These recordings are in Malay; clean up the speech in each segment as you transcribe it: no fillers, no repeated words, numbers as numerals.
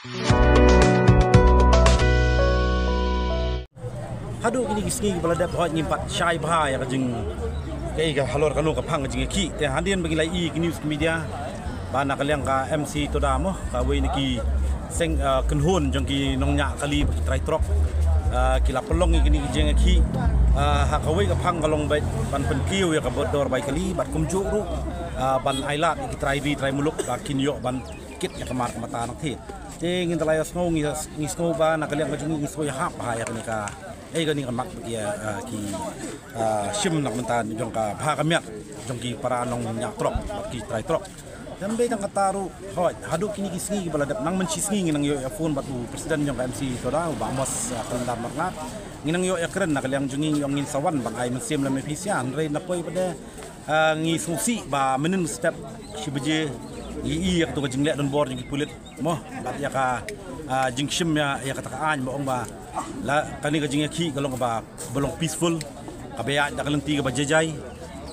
Hadu kini kisngi balada hot nyimpat syai bahaya kajing kai ka halor kanu ka phang kajing ki te handian bagi lai ki news media bana kaliang ka MC todamo ka we niki seng kenhun jong ki nongnya kali trai trok kila pelong kini kajing ki ha ka we ka phang kalong bai ban pen kiu ya ka bodor bai kali bat kumju ru ban ailat ki trai di trai muluk ka kinyo ban kit ya kamar mata nak thi te ngin talaya sngo ngi sngo ba na kaliang kajing ngi so ya ha bahaya kani ka gani kamak dia ki sim nak mentan jong ka bha kamiat jong ki para nong nyak trok ki trai trok dan be tang kataru hoi hadu kini kisngi baladap nang mencisngi nang yo phone batu presiden jong MC toda ba mos kendam marngat nginang yo ekren nak yang jungi yong ngin sawan bang ai mesim lam efisian re na poi pada ngi susi ba menen step sibeje i yak to jingle don bor jing pulit moh bat ya ka jingshim ya katakaan boong ba la kani ka jinga ki kalong ba bolong peaceful kabaya da kalong ti ba jajai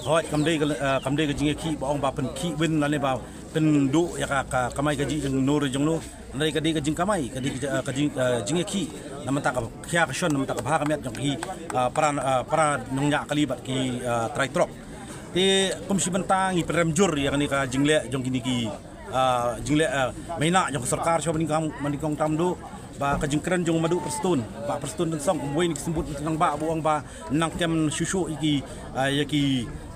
hoi kamde ka jinga ki boong ba pen ki win la ne ba pen du ya ka kamai ka jing nur jong no ndai ka di ka jing kamai ka jinga ki namanta ka khya ka shon namanta ka bha ka met jong ki para nongnya kalibat ki trai trok te komisi bentang i premjur ya kani ka jingle jong kini ki jingle maina jong sarkar syo manikong tamdu ba kajingkran jong madu perstun ba perstun dan song buai ni sembut nang ba buang ba nang kem susu iki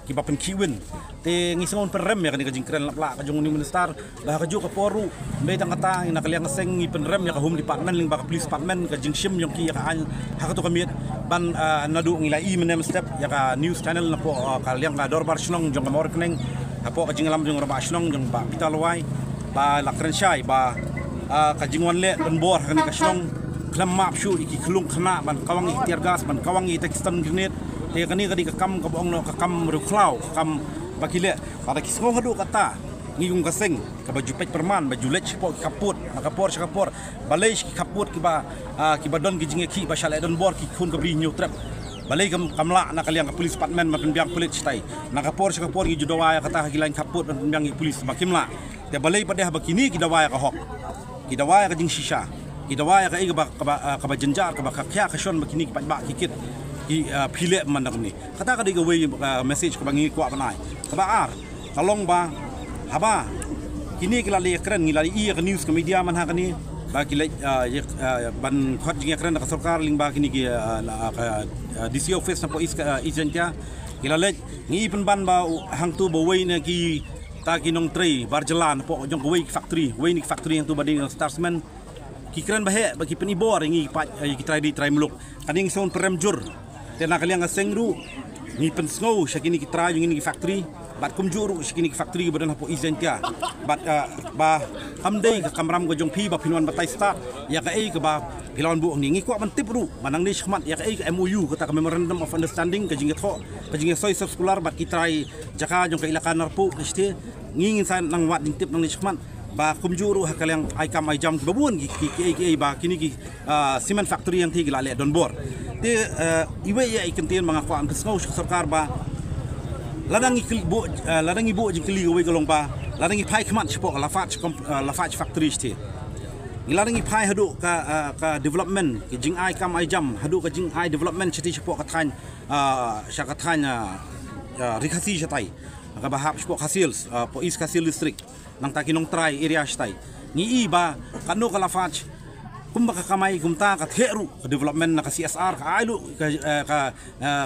ki ba pen kiwin te ngisong perrem ya kani kajingkran lapla ka jong ni minister ba ka ju ka poru be tang kata ina kaliang seng ngi penrem ya ka home department ling ba ka police department ka jingshim jong ki ya ka an ha ka to kamiet ban nadu ngila i menem step ya ka news channel na po kaliang ka dorbar snong jong ka morkeneng apo ka jinglam jong raba snong jong ba pitalwai ba lakren shai ba kajingwan le dan bor kani ka snong klam map shu iki klung khna ban kawang tiar gas ban kawang i tekstan grenade te kani ka kam ka bong no ka kam ru klau kam bakile pada kisngo hadu kata ngiyung kaseng ka baju pek perman baju lech po kaput makapor sakapor balai ki kaput ki ba ki badon ki jinge ki ba shale don bor ki khun ka bri nyu trap balai kamla na kaliang ka police department mapen biang police tai nakapor sakapor ki judawa kata hilang kaput dan biang ki police makimla te balai pada bakini ki dawa ka hok ki dawa ka jing shisha ki dawa ka ai ka ba jenjar ka ba khya ka shon bakini ki ba kikit ki phile mandak ni kata ka diga we message ka bangi ko banai ka ba ar kalong ba haba kini kila le kren ngilali i ka news ka media man ha kani ba kila ban khot jing kren ka sarkar ling ba kini ki DC office na po isentya kila le ngi pen ban ba hang tu bo we na ki ta kinong tray barjalan po jong we factory yang tu bading starsman ki kren ba he ba ki pen ibor ngi pa ki try muluk kaning son premjur tena kaliang asengru ni pen snow shakini ki try yung ni factory bat kumjuru shakini ki factory badan hapo izentia bat ba kamdei ka kamram go jong phi ba pinwan batai start ya ka ei ka ba pilawan bu ngi ko ban tip ru manang ni khmat ya ka ei ka MOU ka memorandum of understanding ka jinga tho ka jinga soy circular bat ki try jaka jong ka ilakan narpo kiste ngingin san nang wat ding tip nang ni khmat ba kumjuru hakaliang ai kam ai jam babun ki ba kini ki cement factory yang ti gilale don bor te iwe ya ikentian mga kwam kesngo sarkar ba ladang ibu jingkeli we golong ba ladang ipai khmat chpo lafach factory ste ladang ipai hadu ka development ki jing ai kam ai jam hadu ka jing ai development chiti chpo ka than syakathan rikasi chatai ka bahap chpo khasil po is khasil district nang takinong try area stai ni iba kanu ka lafach kumba ka kamay kumta ka theru ka development na ka CSR ka ailu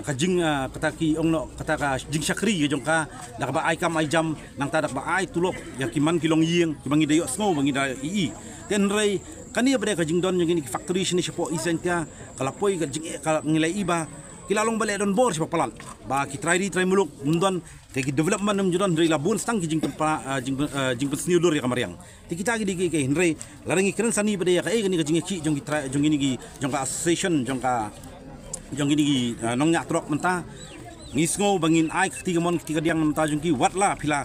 ka jing kata ki ongno kata ka jing sakri jong ka nak ba ai kam ai jam nang tadak ba ai tulok ya kiman kilong ying kibangi dayo snow bangi da ii ten rei kani ba ka jing don yang ini factory sini sipo isentia kala poi ka jing ka ngilai iba kilalong balik don bor siapa pelan ba ki try muluk mundon ke development nam judon dari labun stang ki jing senior ya kamariang ti kita gi di ke henry larangi keren sani bade ya ka ni ka jing ki jong ini gi jong ka association jong ini gi nong nya trok menta ngisngo bangin ai ketiga mon ketiga diang menta jong ki wat la pila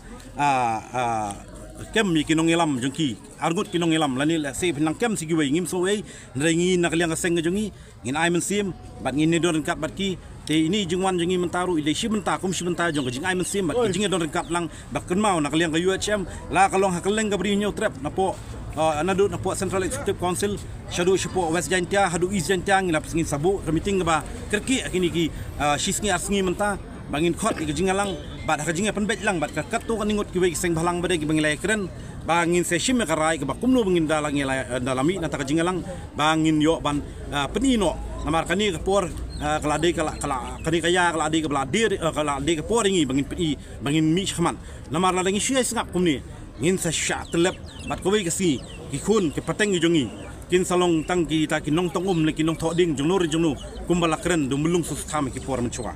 kem mi kinong elam jong ki argut kinong elam lani la se pinang kem sigi we ngim so we nrengi nakaliang ka seng jongi ngin ai men sim bat ngin ne don kat bat ki te ini jingwan jingi mentaru ile shi menta kum shi menta jong jing ai men sim bat jingi don kat lang bak kenmau nakaliang ka UHM la kalong hakaleng ka bri nyo trap na po nadu na po Central Executive Council shadu po West Jaintia hadu East Jaintia ngilap singin sabu meeting ba kerki akini ki shisngi asngi menta bangin khot ki jingalang bad ha jinga penbet lang bad kat tu kaningot ki seng balang bade ki bangilai keren bangin seshim ka rai ka bakumno bangin dalang dalami na ta jingalang bangin yo ban penino namar kani ka por kalade kala kani kaya kalade ka bladir kalade ka por ngi bangin mi khman namar la ngi shia sngap kumni ngin sa sha telep bat ko ka si ki khun ke pateng ngi jongi kin salong tang ki ta ki nong tong le ki nong tho ding jong no ri jong no kumbala kren dumulung sus kham ki por menchua